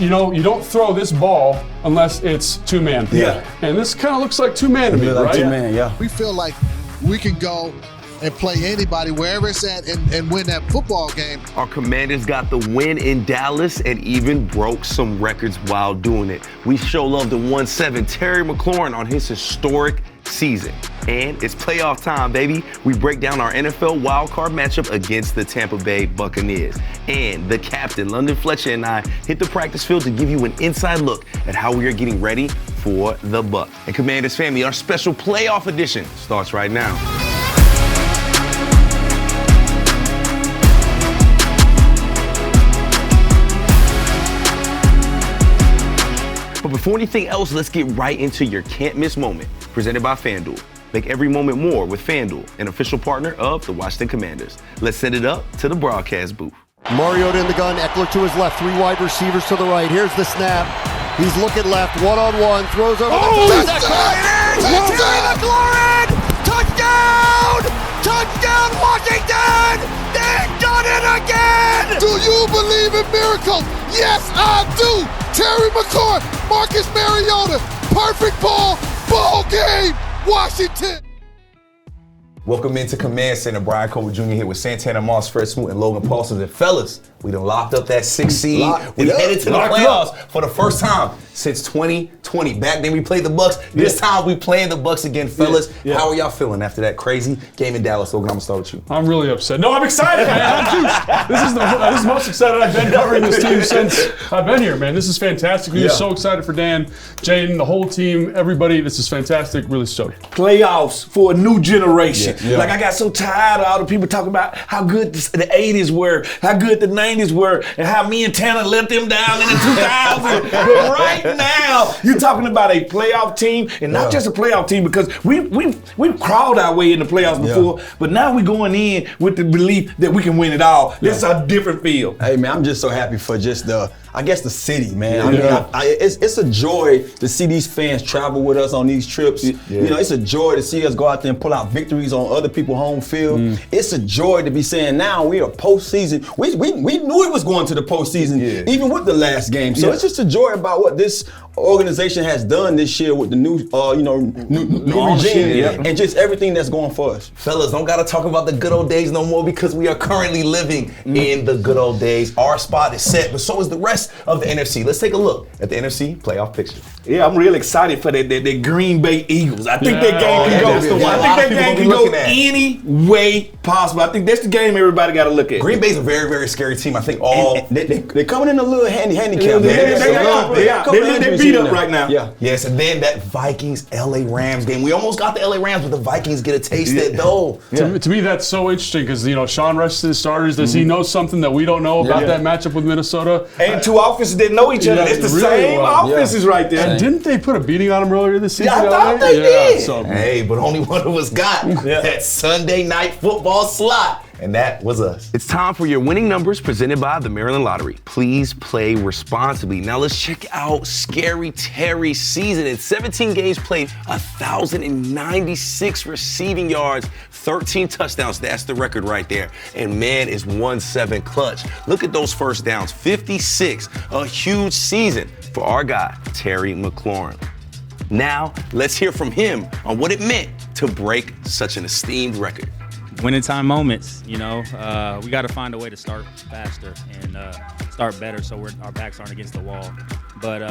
you don't throw this ball unless it's two-man. Yeah. And this kind of looks like two-man to me, like right? two-man, yeah. We feel like we can go and play anybody wherever it's at and win that football game. Our Commanders got the win in Dallas and even broke some records while doing it. We show love to 1-7 Terry McLaurin on his historic season. And it's playoff time, baby. We break down our NFL wildcard matchup against the Tampa Bay Buccaneers. And the captain, London Fletcher, and I hit the practice field to give you an inside look at how we are getting ready for the Buc. And Commanders family, our special playoff edition starts right now. But before anything else, let's get right into your can't miss moment, presented by FanDuel. Make every moment more with FanDuel, an official partner of the Washington Commanders. Let's send it up to the broadcast booth. Mariota in the gun, Eckler to his left, three wide receivers to the right. Here's the snap. He's looking left, one-on-one, throws over the McLaurin! Touchdown! Touchdown, Washington! They've done it again! Do you believe in miracles? Yes, I do. Terry McLaurin, Marcus Mariota, perfect ball game, Washington. Welcome into Command Center. Brian Cole Jr. here with Santana Moss, Fred Smoot, and Logan Paulson. And fellas, we done locked up that 6th seed. We headed to the playoffs for the first time since 2020. Back then we played the Bucs. This time we playing the Bucs again, fellas. How are y'all feeling after that crazy game in Dallas? Logan, I'm gonna start with you. I'm really upset. No, I'm excited, man. I'm juiced. This is the most excited I've been covering this team since I've been here, man. This is fantastic. We're so excited for Dan, Jaden, the whole team, everybody. This is fantastic. Really stoked. Playoffs for a new generation. Like, I got so tired of all the people talking about how good the 80s were, how good the 90s were, and how me and Tanner let them down in the 2000s. But right now, you're talking about a playoff team, and not just a playoff team, because we've crawled our way in the playoffs before, but now we're going in with the belief that we can win it all. That's a different feel. Hey, man, I'm just so happy for just the city, man. I mean, it's a joy to see these fans travel with us on these trips. You know, it's a joy to see us go out there and pull out victories on other people's home field. It's a joy to be saying now we are postseason. We knew it was going to the postseason, even with the last game. So it's just a joy about what this organization has done this year with the new, new regime and just everything that's going for us. Fellas, don't gotta talk about the good old days no more because we are currently living in the good old days. Our spot is set, but so is the rest of the NFC. Let's take a look at the NFC playoff picture. Yeah, I'm real excited for the Green Bay Eagles. I think that game can go any way possible. I think that's the game everybody got to look at. Green Bay's a very, very scary team. I think they're coming in a little handicap. They beat up right now. Yes, and then that Vikings LA Rams game. We almost got the LA Rams, but the Vikings get a taste that though. To me, that's so interesting because Sean rested his starters. Does he know something that we don't know about that matchup with Minnesota? And two offenses didn't know each other. It's the same offenses right there. And didn't they put a beating on him earlier this season? I thought they did. So, hey, but only one of us got that Sunday night football slot. And that was us. It's time for your winning numbers presented by the Maryland Lottery. Please play responsibly. Now let's check out Scary Terry's season. In 17 games played, 1,096 receiving yards, 13 touchdowns. That's the record right there. And man, is 1-7 clutch. Look at those first downs, 56. A huge season for our guy, Terry McLaurin. Now, let's hear from him on what it meant to break such an esteemed record. Winning time moments, we got to find a way to start faster and start better so our backs aren't against the wall. But,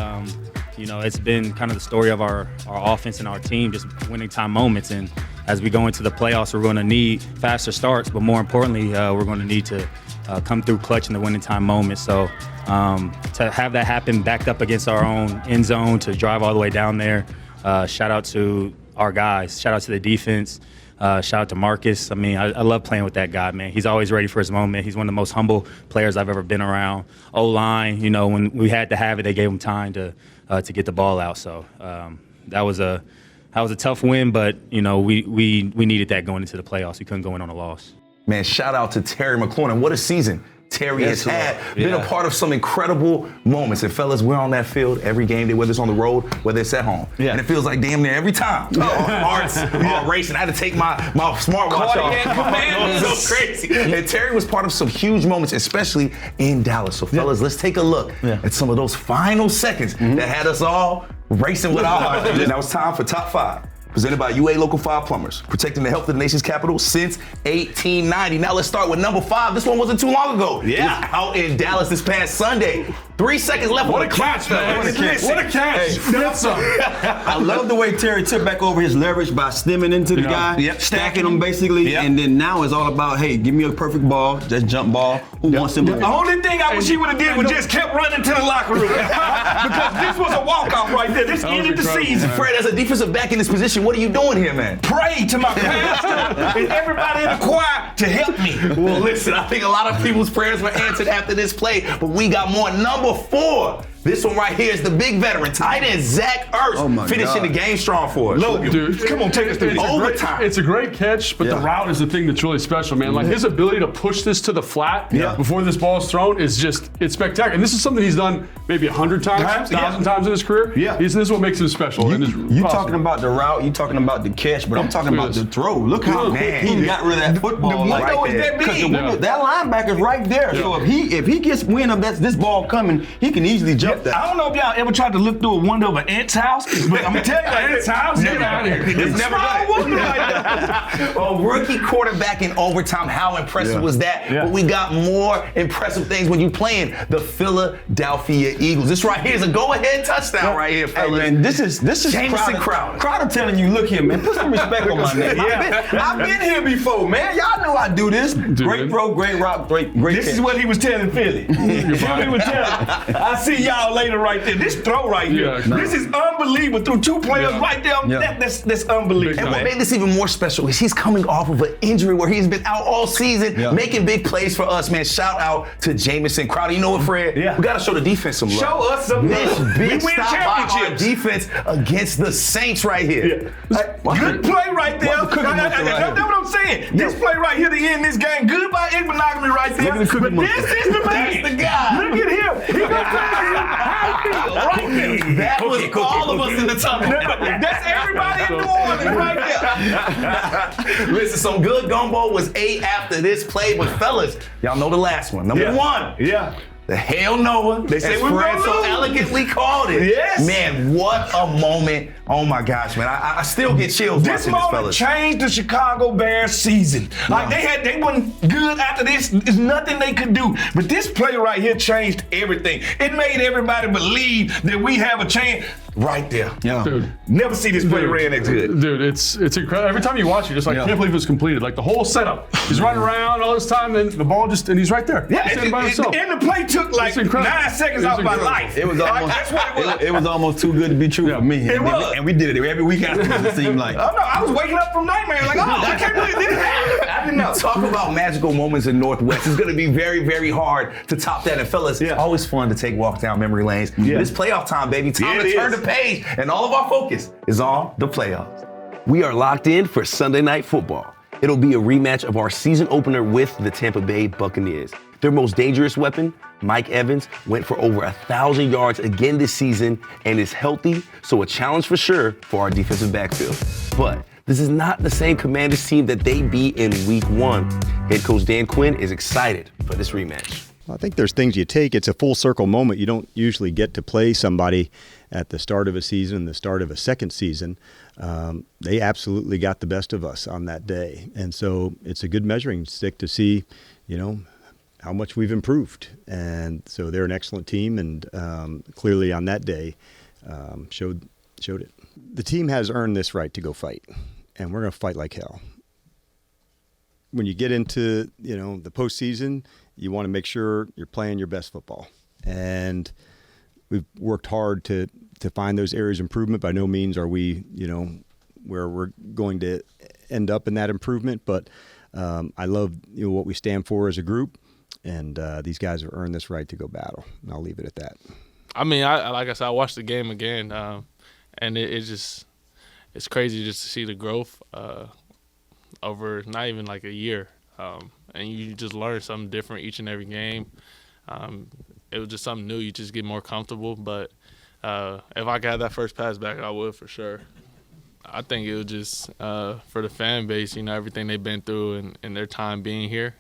it's been kind of the story of our offense and our team, just winning time moments. And as we go into the playoffs, we're going to need faster starts, but more importantly, we're going to need to come through clutch in the winning time moments. So to have that happen backed up against our own end zone, to drive all the way down there, shout out to our guys, shout out to the defense. Shout out to Marcus. I mean, I love playing with that guy, man. He's always ready for his moment. He's one of the most humble players I've ever been around. O-line, when we had to have it, they gave him time to get the ball out. So that was a tough win, but we needed that going into the playoffs. We couldn't go in on a loss. Man, shout out to Terry McLaurin. What a season Terry has had. Been a part of some incredible moments. And fellas, we're on that field every game day, whether it's on the road, whether it's at home. And it feels like damn near every time. Arts, racing. I had to take my smartwatch off. So crazy. And Terry was part of some huge moments, especially in Dallas. So fellas, let's take a look at some of those final seconds that had us all racing with our hearts. Now it's time for Top 5. Presented by UA Local 5 Plumbers, protecting the health of the nation's capital since 1890. Now let's start with number 5. This one wasn't too long ago. It was out in Dallas this past Sunday. 3 seconds left. What a catch, man. What a catch. That's something. I love the way Terry took back over his leverage by stemming into the guy, stacking him basically, and then now it's all about, hey, give me a perfect ball, just jump ball. Who wants him? The only thing I wish he would have did was just kept running to the locker room. Because this was a walk-off right there. This ended the season. Fred, as a defensive back in this position, what are you doing here, man? Pray to my pastor and everybody in the choir to help me. Well, listen, I think a lot of people's prayers were answered after this play, but we got more. Number 4. This one right here is the big veteran, tight end Zach Ertz, finishing the game strong for us. Logan, dude, come on, take us to overtime. It's a great catch, but the route is the thing that's really special, man. Like his ability to push this to the flat before this ball is thrown is it's spectacular. And this is something he's done maybe 100 times, 1,000 times in his career. This is what makes him special. You talking about the route, you talking about the catch, but I'm talking about the throw. Look how quick he got rid of that football. The window is that big. That linebacker's right there. So if he gets wind of this ball coming, he can easily jump that. I don't know if y'all ever tried to look through a window of an ant's house, but I'm gonna tell you, Ant's house, get out of here. It's never done. A rookie quarterback in overtime. How impressive was that? But we got more impressive things when you playing the Philadelphia Eagles. This right here is a go-ahead touchdown right here, fellas. Hey man, this is Jamison Crowder. Crowder telling you, look here, man, put some respect on my name. I've been here before, man. Y'all know I do this. Great throw, great rock, great This catch. is what he was telling Philly. He was telling. I see y'all later right there. This throw right here. This is unbelievable. Through 2 players right there. That's unbelievable. And what made this even more special is he's coming off of an injury where he's been out all season, making big plays for us, man. Shout out to Jamison Crowder. You know what, Fred? We got to show the defense some love. Show us some love. Big We win stop by our championships. defense against the Saints right here. Good play right there. That's what I'm saying. This play right here to end this game. Good by monogamy right there. But this is the man. That's the guy. Look at him. He gonna right there. That was all of us in the tunnel. That's everybody in New Orleans right there. Listen, some good gumbo was 8 after this play, but fellas, y'all know the last one. Number 1. The Hail Noah. They say as we're Fred gonna so lose. elegantly called it. Yes. Man, what a moment. Oh my gosh, man. I still get chills This watching moment this, fellas. changed the Chicago Bears season. Like they wasn't good after this. There's nothing they could do. But this play right here changed everything. It made everybody believe that we have a chance right there. Dude. Never see this play ran that good. Dude, it's incredible. Every time you watch it, just like, I can't believe it was completed. Like the whole setup. He's running around all this time, then the ball and he's right there. Yeah, He's standing by himself. and the play took like 9 seconds off my life. It was almost, That's what it was. it was almost too good to be true for me. It was. And we did it every week after it seemed like. Oh no, I was waking up from nightmares like, I can't believe this happened. I didn't know. Talk about magical moments in Northwest. It's going to be very, very hard to top that. And fellas, it's always fun to take walks down memory lanes. It's playoff time, baby. Time to turn the page. And all of our focus is on the playoffs. We are locked in for Sunday Night Football. It'll be a rematch of our season opener with the Tampa Bay Buccaneers. Their most dangerous weapon, Mike Evans, went for over 1,000 yards again this season and is healthy, so a challenge for sure for our defensive backfield. But this is not the same Commanders team that they beat in Week 1. Head coach Dan Quinn is excited for this rematch. I think there's things you take. It's a full circle moment. You don't usually get to play somebody at the start of a season, the start of a second season. They absolutely got the best of us on that day. And so it's a good measuring stick to see, how much we've improved. And so they're an excellent team, and clearly on that day showed it. The team has earned this right to go fight, and we're going to fight like hell. When you get into, the postseason, you want to make sure you're playing your best football. And we've worked hard to find those areas of improvement. By no means are we, where we're going to end up in that improvement. But I love, what we stand for as a group. And these guys have earned this right to go battle. And I'll leave it at that. I mean, like I said, I watched the game again. And it's crazy just to see the growth over not even like a year. and you just learn something different each and every game. It was just something new. You just get more comfortable. But if I could have that first pass back, I would for sure. I think it was just for the fan base, everything they've been through and their time being here.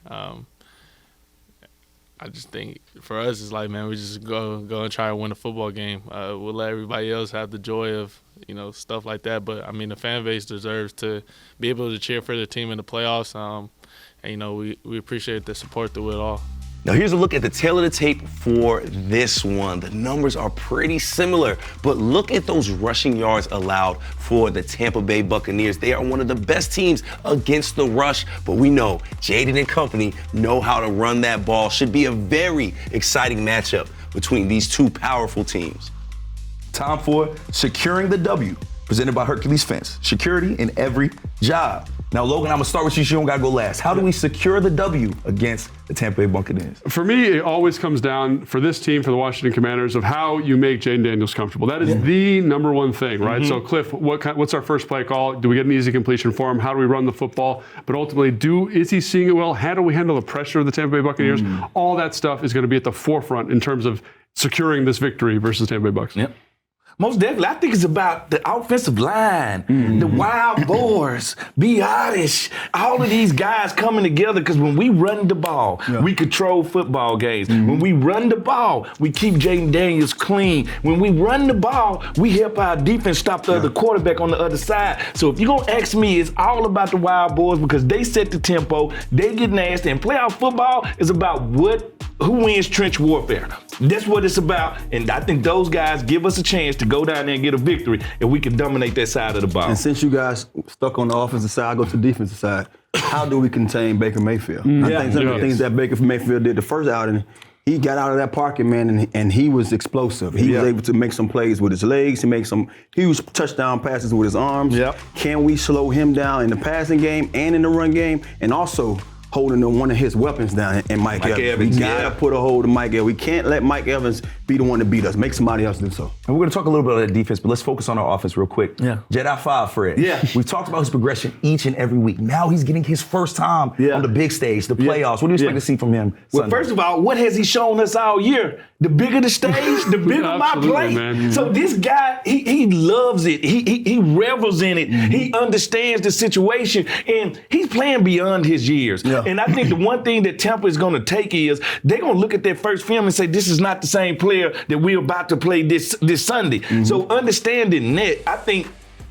I just think for us, it's like, man, we just go and try to win a football game. We'll let everybody else have the joy of, stuff like that. But, the fan base deserves to be able to cheer for the team in the playoffs. And, we appreciate the support through it all. Now here's a look at the tail of the tape for this one. The numbers are pretty similar, but look at those rushing yards allowed for the Tampa Bay Buccaneers. They are one of the best teams against the rush, but we know Jaden and company know how to run that ball. Should be a very exciting matchup between these two powerful teams. Time for Securing the W, presented by Hercules Fence. Security in every job. Now, Logan, I'm going to start with you. You don't got to go last. How do we secure the W against the Tampa Bay Buccaneers? For me, it always comes down, for this team, for the Washington Commanders, of how you make Jaden Daniels comfortable. That is the number one thing, right? Mm-hmm. So, Cliff, what's our first play call? Do we get an easy completion for him? How do we run the football? But ultimately, is he seeing it well? How do we handle the pressure of the Tampa Bay Buccaneers? All that stuff is going to be at the forefront in terms of securing this victory versus Tampa Bay Bucs. Yep. Most definitely. I think it's about the offensive line, the wild boars, be honest. All of these guys coming together, because when we run the ball, we control football games. When we run the ball, we keep Jaden Daniels clean. When we run the ball, we help our defense stop the other quarterback on the other side. So if you're going to ask me, it's all about the wild boars because they set the tempo, they get nasty, and playoff football is about who wins trench warfare. That's what it's about, and I think those guys give us a chance to go down there and get a victory, and we can dominate that side of the ball. And since you guys stuck on the offensive side, I go to the defensive side. How do we contain Baker Mayfield? I think some of the things that Baker Mayfield did the first outing, he got out of that pocket, man, and he was explosive. He was able to make some plays with his legs. He made some huge touchdown passes with his arms. Can we slow him down in the passing game and in the run game? And also holding one of his weapons down in Mike Evans. We gotta put a hold on Mike Evans. We can't let Mike Evans be the one to beat us. Make somebody else do so. And we're gonna talk a little bit about that defense, but let's focus on our offense real quick. Jedi 5, Fred. We've talked about his progression each and every week. Now he's getting his first time on the big stage, the playoffs. What do you expect to see from him Sunday? Well, first of all, what has he shown us all year? The bigger the stage, the bigger my play. Man. So this guy, he loves it. He revels in it. He understands the situation, and he's playing beyond his years. And I think the one thing that Tampa is going to take is they're going to look at their first film and say, this is not the same player that we're about to play this Sunday. So understanding that, I think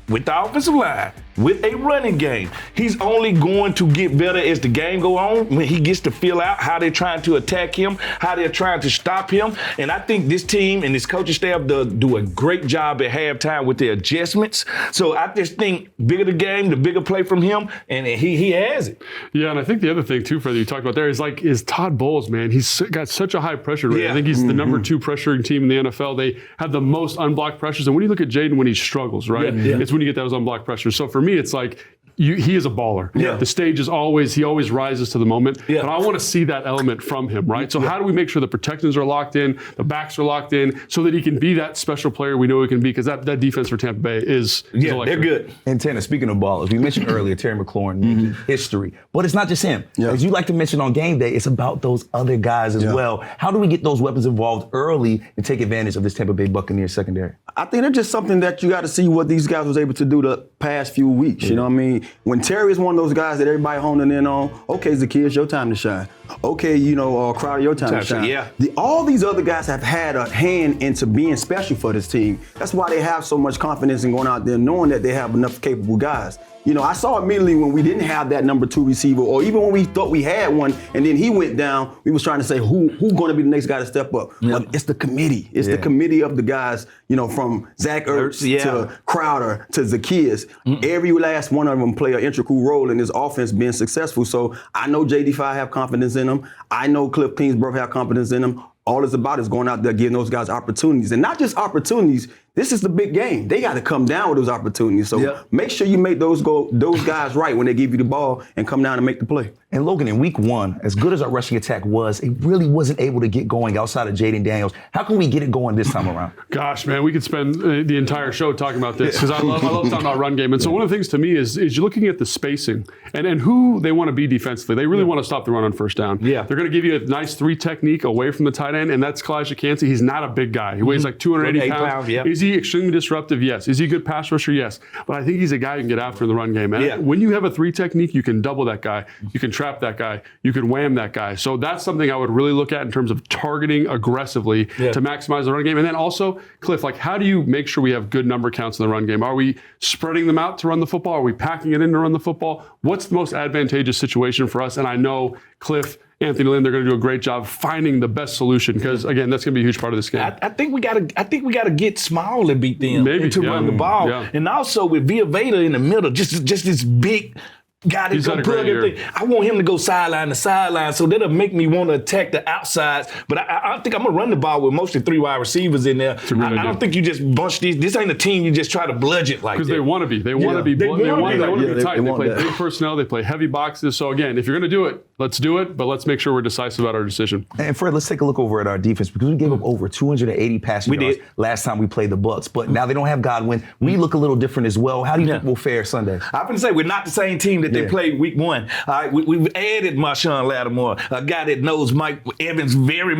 with the offensive line, with a running game, he's only going to get better as the game go on when he gets to feel out how they're trying to attack him, how they're trying to stop him. And I think this team and this coaching staff do a great job at halftime with their adjustments. So I just think bigger the game, the bigger play from him, and he has it. Yeah, and I think the other thing too, Fred, you talked about there is Todd Bowles, man. He's got such a high pressure rate. I think he's the number 2 pressuring team in the NFL. They have the most unblocked pressures. And when you look at Jaden when he struggles, right, it's when you get those unblocked pressures. So for me, it's like he is a baller. The stage is he always rises to the moment. But I want to see that element from him, right? So how do we make sure the protections are locked in, the backs are locked in, so that he can be that special player we know he can be? Because that defense for Tampa Bay is electric. They're good. And Tanner, speaking of ballers, we mentioned earlier Terry McLaurin, history. But it's not just him. As you like to mention on game day, it's about those other guys as well. How do we get those weapons involved early and take advantage of this Tampa Bay Buccaneers secondary? I think that's just something that you got to see what these guys was able to do the past few weeks. You know what I mean? When Terry is one of those guys that everybody honing in on, okay, Zacchaeus, your time to shine. Okay, Crowder, your time to shine. All these other guys have had a hand into being special for this team. That's why they have so much confidence in going out there knowing that they have enough capable guys. I saw immediately when we didn't have that number 2 receiver, or even when we thought we had one and then he went down, we was trying to say who going to be the next guy to step up. Well, it's the committee. It's the committee of the guys, from Zach Ertz to Crowder to Zacchaeus. Every last one of them play an integral role in this offense being successful. So I know JD5 have confidence in them. I know Cliff Kingsbury have confidence in them. All it's about is going out there, giving those guys opportunities. And not just opportunities, This is the big game. They got to come down with those opportunities. So make sure you make those guys right when they give you the ball and come down and make the play. And Logan, in week 1, as good as our rushing attack was, it really wasn't able to get going outside of Jaden Daniels. How can we get it going this time around? Gosh, man, we could spend the entire show talking about this because I love talking about run game. And so one of the things to me is you're looking at the spacing and who they want to be defensively. They really want to stop the run on first down. Yeah. They're going to give you a nice 3 technique away from the tight end, and that's Kalijah Kancey. He's not a big guy. He weighs like 280 pounds. Is he extremely disruptive? Yes. Is he a good pass rusher? Yes. But I think he's a guy you can get after in the run game. And when you have a 3 technique, you can double that guy. You can trap that guy. You can wham that guy. So that's something I would really look at in terms of targeting aggressively to maximize the run game. And then also, Cliff, like how do you make sure we have good number counts in the run game? Are we spreading them out to run the football? Are we packing it in to run the football? What's the most advantageous situation for us? And I know Cliff, Anthony Lynn, they're going to do a great job finding the best solution because again, that's going to be a huge part of this game. I think we got to get small and beat them to run the ball, and also with Via Veda in the middle, just this big guy that can plug everything. I want him to go sideline to sideline, so that'll make me want to attack the outsides. But I think I'm gonna run the ball with mostly 3 wide receivers in there. I don't think you just bunch these. This ain't a team you just try to bludgeon like that. Because they want to be. They want to be. They want to be tight. They play big personnel. They play heavy boxes. So again, if you're gonna do it, let's do it. But let's make sure we're decisive about our decision. And Fred, let's take a look over at our defense because we gave up over 280 passing yards last time we played the Bucs. But now they don't have Godwin. We look a little different as well. How do you think we'll fare Sunday? I'm gonna say we're not the same team that they played week 1. All right, we've added Marshawn Lattimore, a guy that knows Mike Evans very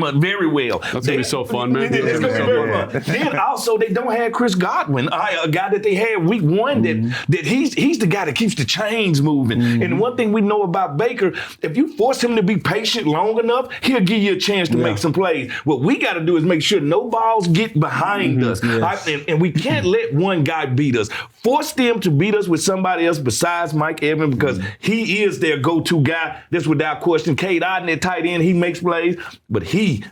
well. That's going to be so fun, man. It's going to be very fun. Then also, they don't have Chris Godwin, a guy that they had week 1 that he's the guy that keeps the chains moving. And one thing we know about Baker, if you force him to be patient long enough, he'll give you a chance to make some plays. What we got to do is make sure no balls get behind us. Right? And we can't let one guy beat us. Force them to beat us with somebody else besides Mike Evans because he is their go-to guy. That's without question. Cade Otton at tight end, he makes plays, but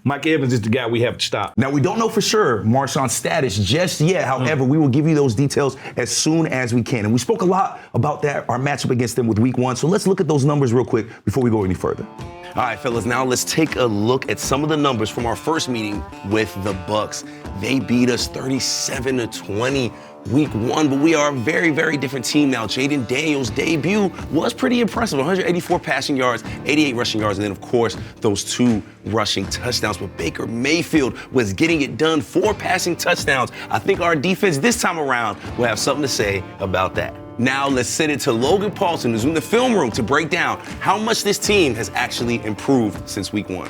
Mike Evans, is the guy we have to stop. Now, we don't know for sure Marshawn's status just yet. However, we will give you those details as soon as we can. And we spoke a lot about our matchup against them with week 1. So let's look at those numbers real quick before we go any further. All right, fellas, now let's take a look at some of the numbers from our first meeting with the Bucs. They beat us 37-20 week 1, but we are a very, very different team now. Jaden Daniels' debut was pretty impressive. 184 passing yards, 88 rushing yards, and then, of course, those 2 rushing touchdowns. But Baker Mayfield was getting it done, 4 passing touchdowns. I think our defense this time around will have something to say about that. Now let's send it to Logan Paulson, who's in the film room, to break down how much this team has actually improved since week 1.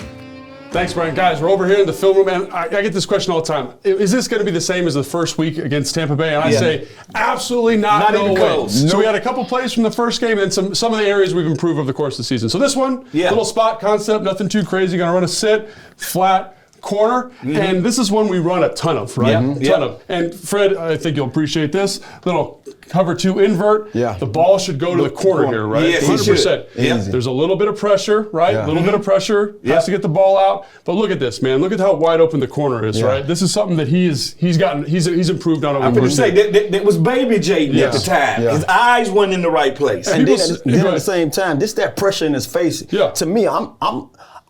Thanks, Brian. Guys, we're over here in the film room, and I get this question all the time. Is this going to be the same as the first week against Tampa Bay? And I say, absolutely not. No way. Close. So we had a couple plays from the first game and some of the areas we've improved over the course of the season. So this one, little spot concept, nothing too crazy. Going to run a sit, flat, corner, and this is one we run a ton of, right? A ton of. And Fred, I think you'll appreciate this. Little cover 2 invert. The ball should go to the corner here, right? Yes, 100%. There's a little bit of pressure, right? A little bit of pressure. Has to get the ball out. But look at this, man. Look at how wide open the corner is, right? This is something that he's improved on over I'm going to say that was baby Jaden at the time. His eyes weren't in the right place. And then at the same time, that pressure in his face. To me,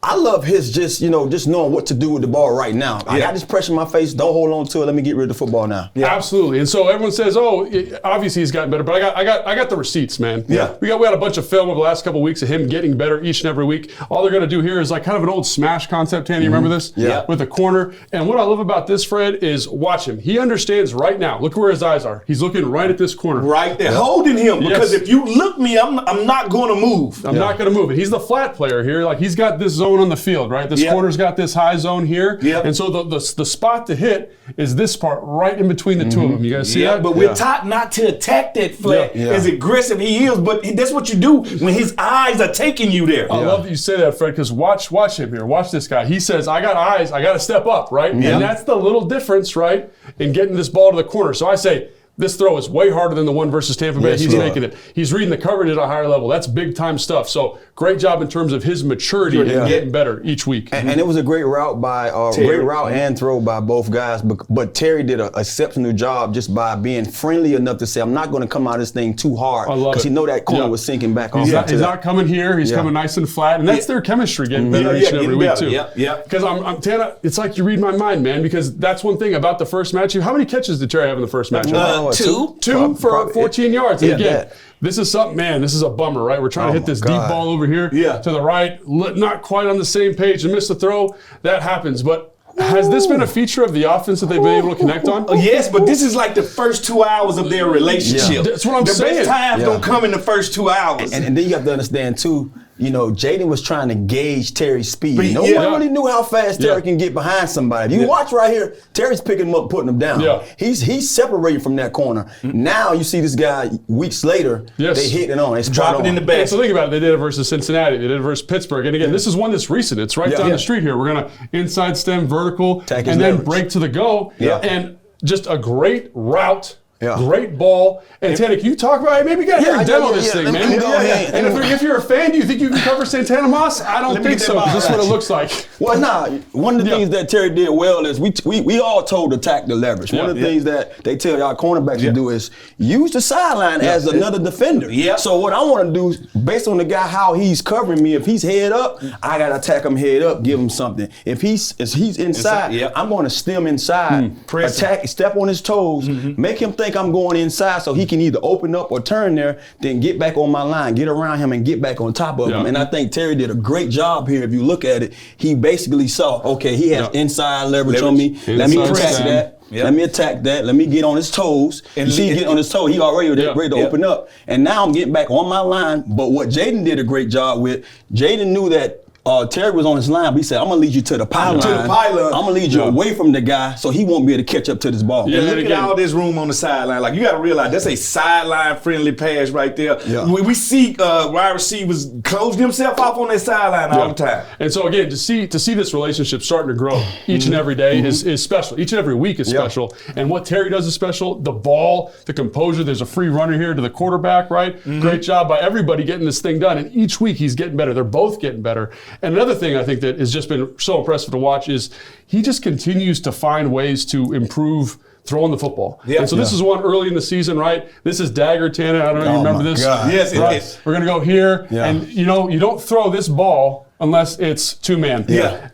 I love his just knowing what to do with the ball right now. I got this pressure in my face. Don't hold on to it. Let me get rid of the football now. Absolutely. And so everyone says, obviously he's gotten better, but I got the receipts, man. We had a bunch of film over the last couple of weeks of him getting better each and every week. All they're going to do here is like kind of an old smash concept, Tanny. You remember this? With a corner. And what I love about this, Fred, is watch him. He understands right now. Look where his eyes are. He's looking right at this corner. Right there. Holding him. Because if you look me, I'm not going to move. I'm not going to move. And he's the flat player here. Like he's got this zone on the field, right? This corner's got this high zone here. And so the spot to hit is this part right in between the two of them. You guys see that? But we're taught not to attack that flat as aggressive he is, but that's what you do when his eyes are taking you there. I love that you say that, Fred, because watch him here. Watch this guy. He says, I got eyes, I got to step up, right? And that's the little difference, right, in getting this ball to the corner. So I say, this throw is way harder than the one versus Tampa Bay. Yes, He's Lord. making it. He's reading the coverage at a higher level. That's big time stuff. So great job in terms of his maturity and getting better each week. And it was a great route and throw by both guys. But Terry did an exceptional job just by being friendly enough to say, I'm not going to come out of this thing too hard, because he know that corner was sinking back off. He's not coming here. He's coming nice and flat, and that's their chemistry getting better each and every week too. Because I'm Tana, it's like you read my mind, man. Because that's one thing about the first match. How many catches did Terry have in the first match? Two for 14 yards. And again, this is something, man. This is a bummer, right? We're trying to hit this deep ball over here to the right, not quite on the same page, and miss the throw. That happens, but. Has this been a feature of the offense that they've been able to connect on? Yes, but this is like the first 2 hours of their relationship. That's what I'm saying. The best times don't come in the first 2 hours. And then you have to understand, too, Jaden was trying to gauge Terry's speed. No one really knew how fast Terry can get behind somebody. If you watch right here, Terry's picking him up, putting him down. He's separating from that corner. Now you see this guy weeks later, they hitting on. It's dropping in the back. So think about it. They did it versus Cincinnati. They did it versus Pittsburgh. And again, this is one that's recent. It's right down the street here. We're going to inside stem, vertical, and then break to the go. And just a great route. Great ball. And Tana, can you talk about it? Maybe you got to hear a demo of this thing, man. And if you're a fan, do you think you can cover Santana Moss? I don't think so, because this is what it looks like. Well, one of the things that Terry did well is we all told to attack the leverage. One of the things that they tell y'all cornerbacks to do is use the sideline as another defender. So what I want to do, based on the guy, how he's covering me, if he's head up, I got to attack him head up, give him something. If he's inside, I'm going to stem inside, attack, step on his toes, make him think I'm going inside so he can either open up or turn there, then get back on my line, get around him and get back on top of him. And I think Terry did a great job here. If you look at it, he basically saw, okay, he has inside leverage on me. Let me attack that. Let me attack that. Let me get on his toes. And you see, get on his toe. He already ready to open up. And now I'm getting back on my line. But what Jaden did a great job with, Jaden knew that Terry was on his line, but he said, I'm going to lead you to the pylon. I'm going to lead you away from the guy so he won't be able to catch up to this ball. And look at all this room on the sideline. Like, you got to realize that's a sideline-friendly pass right there. We see wide receivers closing himself off on that sideline all the time. And so, again, to see this relationship starting to grow each and every day is special. Each and every week is special. And what Terry does is special. The ball, the composure. There's a free runner here to the quarterback, right? Great job by everybody getting this thing done. And each week he's getting better. They're both getting better. And another thing I think that has just been so impressive to watch is he just continues to find ways to improve throwing the football. And so this is one early in the season, right? This is dagger, Tana. I don't know if you remember this. Yes, right? it is. We're going to go here. And, you don't throw this ball unless it's two-man.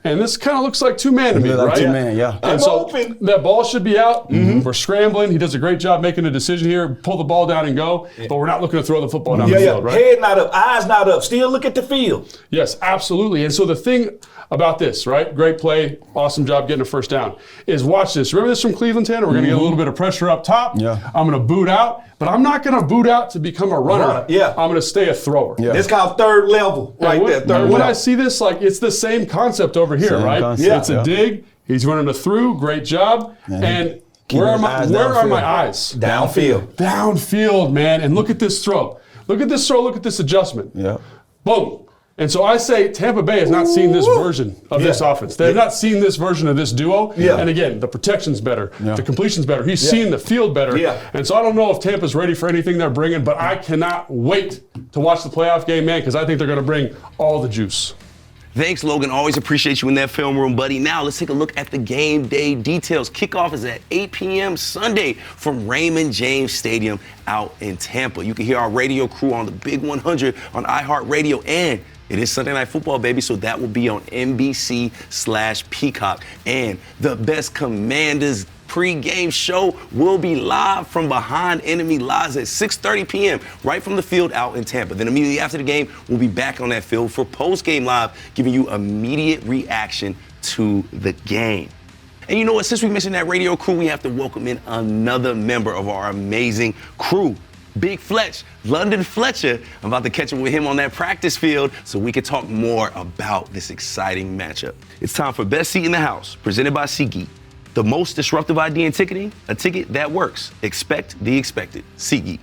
And this kind of looks like two-man to me, right? Two-man, And so that ball should be out. We're scrambling. He does a great job making a decision here. Pull the ball down and go. But we're not looking to throw the football down the field, right? Head not up, eyes not up. Still look at the field. Yes, absolutely. And so the thing about this, right? Great play, awesome job getting a first down, is watch this. Remember this from Cleveland, Tanner? We're going to get a little bit of pressure up top. I'm going to boot out, but I'm not going to boot out to become a runner. I'm going to stay a thrower. It's called third level right there. When I see this, like, it's the same concept over here, right? It's a dig. He's running a through. Great job. And where are my eyes? Downfield. Downfield, man. And look at this throw. Look at this throw. Look at this adjustment. Boom. And so I say Tampa Bay has not seen this version of this offense. They have not seen this version of this duo. And again, the protection's better. The completion's better. He's seen the field better. And so I don't know if Tampa's ready for anything they're bringing, but I cannot wait to watch the playoff game, man, because I think they're going to bring all the juice. Thanks, Logan. Always appreciate you in that film room, buddy. Now let's take a look at the game day details. Kickoff is at 8 p.m. Sunday from Raymond James Stadium out in Tampa. You can hear our radio crew on the Big 100 on iHeartRadio, and it is Sunday Night Football, baby, so that will be on NBC/Peacock. And the Best Commanders pre-game show will be live from behind enemy lines at 6:30 p.m. right from the field out in Tampa. Then immediately after the game, we'll be back on that field for post-game live, giving you immediate reaction to the game. And you know what? Since we mentioned that radio crew, we have to welcome in another member of our amazing crew. Big Fletch, London Fletcher. I'm about to catch up with him on that practice field so we can talk more about this exciting matchup. It's time for Best Seat in the House, presented by SeatGeek. The most disruptive idea in ticketing, a ticket that works. Expect the expected. SeatGeek.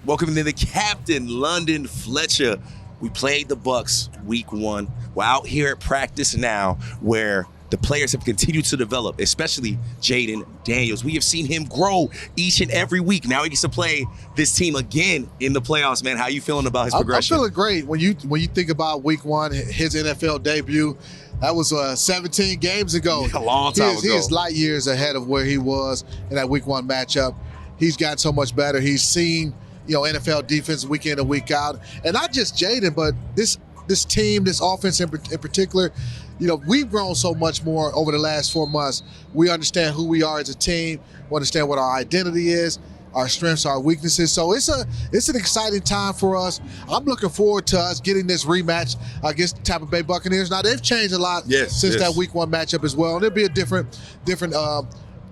Welcome to the captain, London Fletcher. We played the Bucs week 1. We're out here at practice now where the players have continued to develop, especially Jaden Daniels. We have seen him grow each and every week. Now he gets to play this team again in the playoffs, man. How you feeling about his progression? I'm feeling great. When you think about week 1, his NFL debut, that was 17 games ago. A long time ago. He is light years ahead of where he was in that week 1 matchup. He's gotten so much better. He's seen, NFL defense week in and week out. And not just Jaden, but this team, this offense in particular, we've grown so much more over the last 4 months. We understand who we are as a team. We understand what our identity is, our strengths, our weaknesses. So it's an exciting time for us. I'm looking forward to us getting this rematch against the Tampa Bay Buccaneers. Now, they've changed a lot since that week 1 matchup as well. And it'll be a different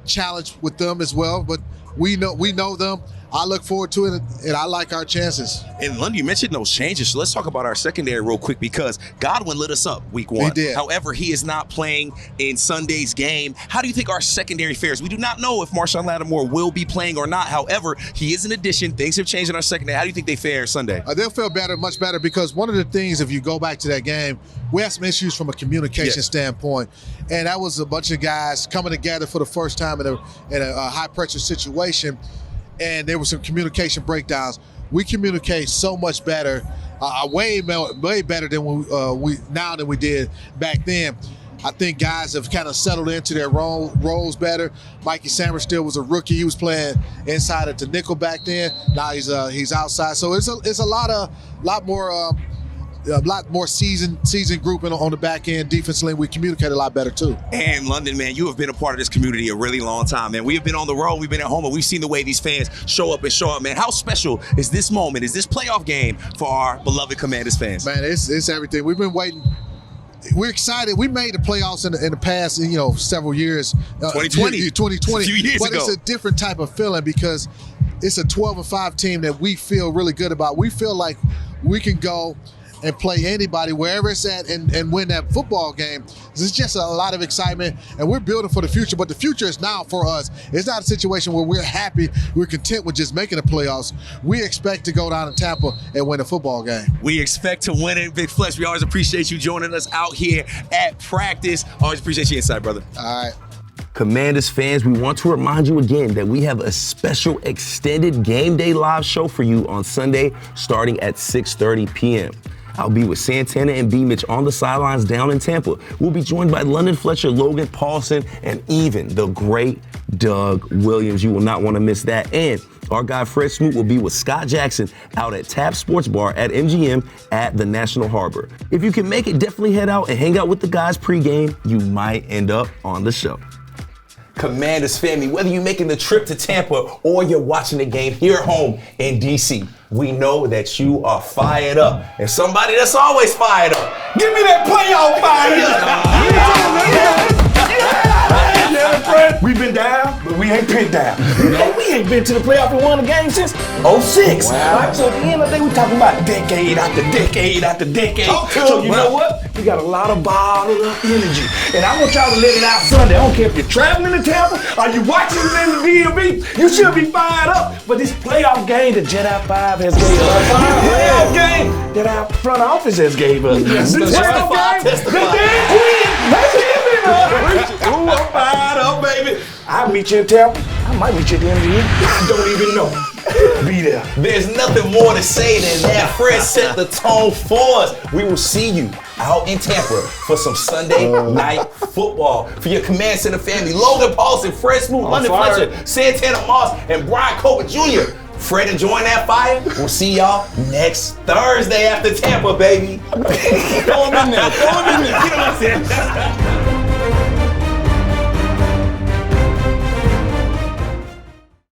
challenge with them as well. But we know them. I look forward to it, and I like our chances. And London, you mentioned those changes, so let's talk about our secondary real quick, because Godwin lit us up week 1. He did. However, he is not playing in Sunday's game. How do you think our secondary fares? We do not know if Marshawn Lattimore will be playing or not. However, he is an addition. Things have changed in our secondary. How do you think they fare Sunday? They'll feel better, much better, because one of the things, if you go back to that game, we had some issues from a communication standpoint, and that was a bunch of guys coming together for the first time in a high-pressure situation. And there were some communication breakdowns. We communicate so much better, way better than than we did back then. I think guys have kind of settled into their roles better. Mikey Sammerstill was a rookie. He was playing inside at the nickel back then. Now he's outside. So it's a lot more seasoned group on the back end defensively. We communicate a lot better too. And London, man, you have been a part of this community a really long time, man. We have been on the road, we've been at home, and we've seen the way these fans show up, man. How special is this moment, is this playoff game for our beloved Commanders fans? Man, it's everything. We've been waiting. We're excited. We made the playoffs in the past, several years. 2020. A few years but ago. It's a different type of feeling because it's a 12-5 team that we feel really good about. We feel like we can go and play anybody wherever it's at and win that football game. It's just a lot of excitement, and we're building for the future, but the future is now for us. It's not a situation where we're happy, we're content with just making the playoffs. We expect to go down to Tampa and win a football game. We expect to win it, Big Flex. We always appreciate you joining us out here at practice. Always appreciate you inside, brother. All right. Commanders fans, we want to remind you again that we have a special extended game day live show for you on Sunday starting at 6:30 p.m. I'll be with Santana and B-Mitch on the sidelines down in Tampa. We'll be joined by London Fletcher, Logan Paulson, and even the great Doug Williams. You will not want to miss that. And our guy Fred Smoot will be with Scott Jackson out at Tap Sports Bar at MGM at the National Harbor. If you can make it, definitely head out and hang out with the guys pregame. You might end up on the show. Commanders family, whether you're making the trip to Tampa or you're watching the game here at home in D.C., we know that you are fired up. And somebody that's always fired up, give me that playoff fire! We've been down, but we ain't pinned down. And we ain't been to the playoff and won a game since 06. Wow. Right? So at the end of the day, we talking about decade after decade after decade. So you know what? We got a lot of bottled up energy. And I want y'all to let it out Sunday. I don't care if you're traveling to Tampa or you watching it in the DMV, you should be fired up. But this playoff game that Jedi 5 has gave us, this playoff game that our front office has gave us, this playoff game that Dan Quinn has given us. Ooh, I'm fired up, baby. I'll meet you in Tampa. I might meet you at the MGM. I don't even know. Be there. There's nothing more to say than that. Fred set the tone for us. We will see you out in Tampa for some Sunday night football. For your Command Center family, Logan Paulson, Fred Smoot, London Fletcher, Santana Moss, and Brian Colbert Jr. Fred enjoying that fire? We'll see y'all next Thursday after Tampa, baby. Throw him in there. Throw him in there. You know what I'm saying?